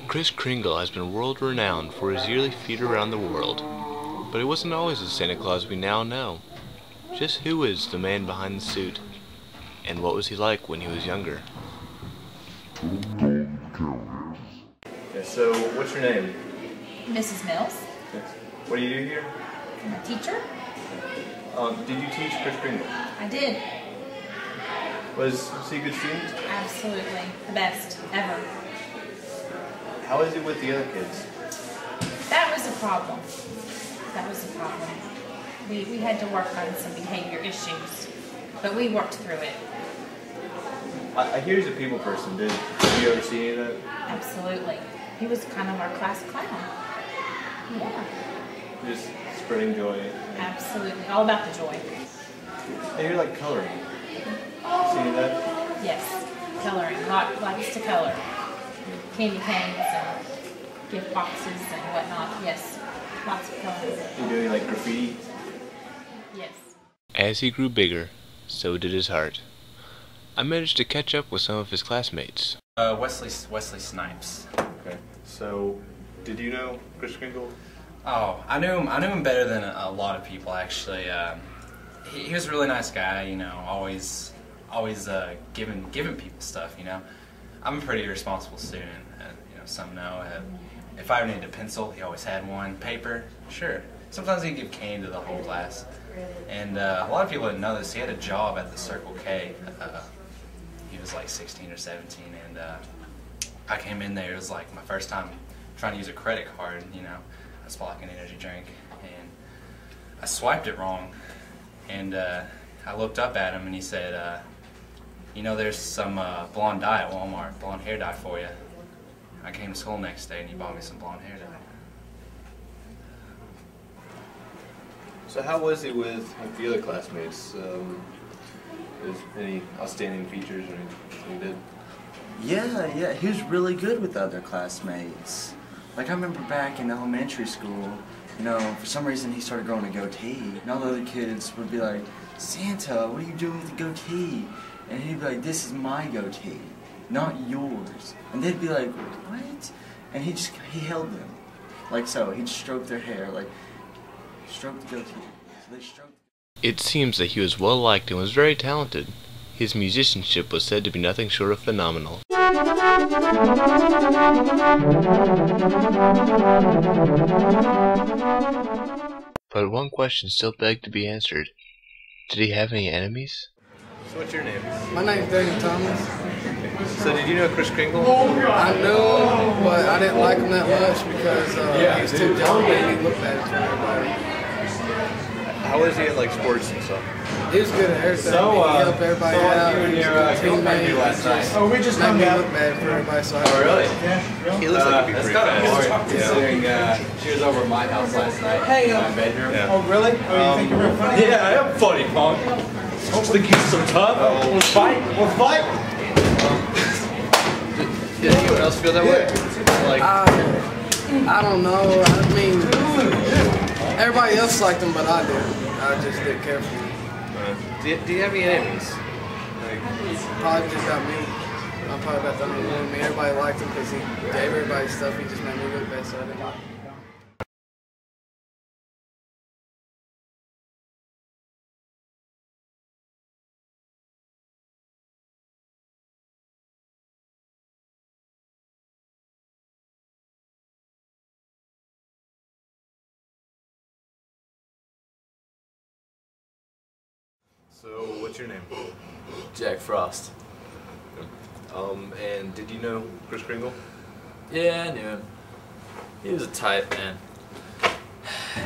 Kris Kringle has been world-renowned for his yearly feat around the world, but he wasn't always the Santa Claus we now know. Just who is the man behind the suit, and what was he like when he was younger? Yeah, so, what's your name? Mrs. Mills. What do you do here? I'm a teacher. Did you teach Kris Kringle? I did. Was he a good student? Absolutely. The best ever. How is he with the other kids? That was a problem. That was a problem. We had to work on some behavior issues, but we worked through it. I hear he's a people person. Did you ever see any of that? Absolutely. He was kind of our class clown. Yeah. Just spreading joy. Absolutely. All about the joy. I hear like coloring. See that? Yes. Coloring. Likes to color. Candy canes and gift boxes and whatnot. Yes. Lots of coloring. You doing like graffiti? Yes. As he grew bigger, so did his heart. I managed to catch up with some of his classmates. Wesley Snipes. Okay. So, did you know Kris Kringle? Oh, I knew him better than a lot of people actually. He was a really nice guy, you know, always giving people stuff, you know. I'm a pretty responsible student, you know, some know. If I ever needed a pencil, he always had one. Paper, sure. Sometimes he'd give cane to the whole class. And a lot of people didn't know this. He had a job at the Circle K. He was like 16 or 17, and I came in there. It was like my first time trying to use a credit card. You know, I was like an energy drink, and I swiped it wrong. And I looked up at him, and he said, "You know, there's some blonde dye at Walmart, blonde hair dye for you." I came to school next day, and he bought me some blonde hair dye. So how was he with the other classmates? Is any outstanding features or anything he did? Yeah, he was really good with other classmates. Like I remember back in elementary school, you know, for some reason he started growing a goatee. And all the other kids would be like, "Santa, what are you doing with the goatee?" And he'd be like, "This is my goatee, not yours." And they'd be like, "What?" And he held them. Like so, he'd stroke their hair, like stroke the goatee. So they stroked. It seems that he was well liked and was very talented. His musicianship was said to be nothing short of phenomenal. But one question still begged to be answered. Did he have any enemies? So what's your name? My name's Daniel Thomas. So did you know Kris Kringle? I knew him, but I didn't like him that much because he was too young and he looked bad to everybody. How was he at like sports and stuff? He was good at everything. He helped everybody out. He was a good teammate. We just made me look bad for everybody. So Really? He looks like he'd be pretty fast. Considering she was over at my house last night. Hey, in my bedroom. Yeah. oh really? Oh, you think you're real funny? Yeah, I am funny, punk. Don't think you're so tough. We'll fight. We'll fight. Did anyone else feel that way? Like, I don't know. I mean, everybody else liked him, but I didn't. I just didn't care for him. do you have any enemies? Probably just got me. I'm probably about the only one. I mean, everybody liked him because he gave everybody stuff. He just made me look bad, so I didn't like him. So what's your name? Jack Frost. And did you know Kris Kringle? Yeah, I knew him. He was a type, man.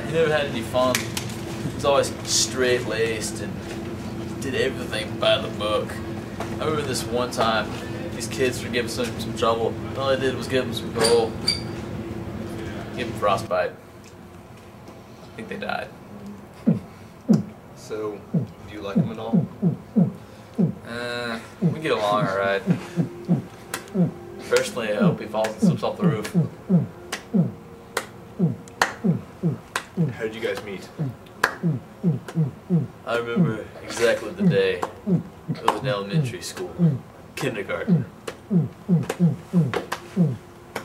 He never had any fun. He was always straight-laced and did everything by the book. I remember this one time, these kids were giving some trouble. All I did was give them some coal. Give them frostbite. I think they died. So, do you like him at all? We get along alright. Personally, I hope he falls and slips off the roof. How did you guys meet? I remember exactly the day. It was in elementary school. Kindergarten.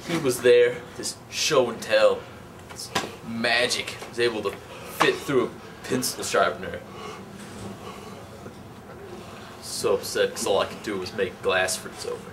He was was there, this show and tell, this magic, was able to fit through a pencil sharpener. So upset because all I could do was make glass for its over.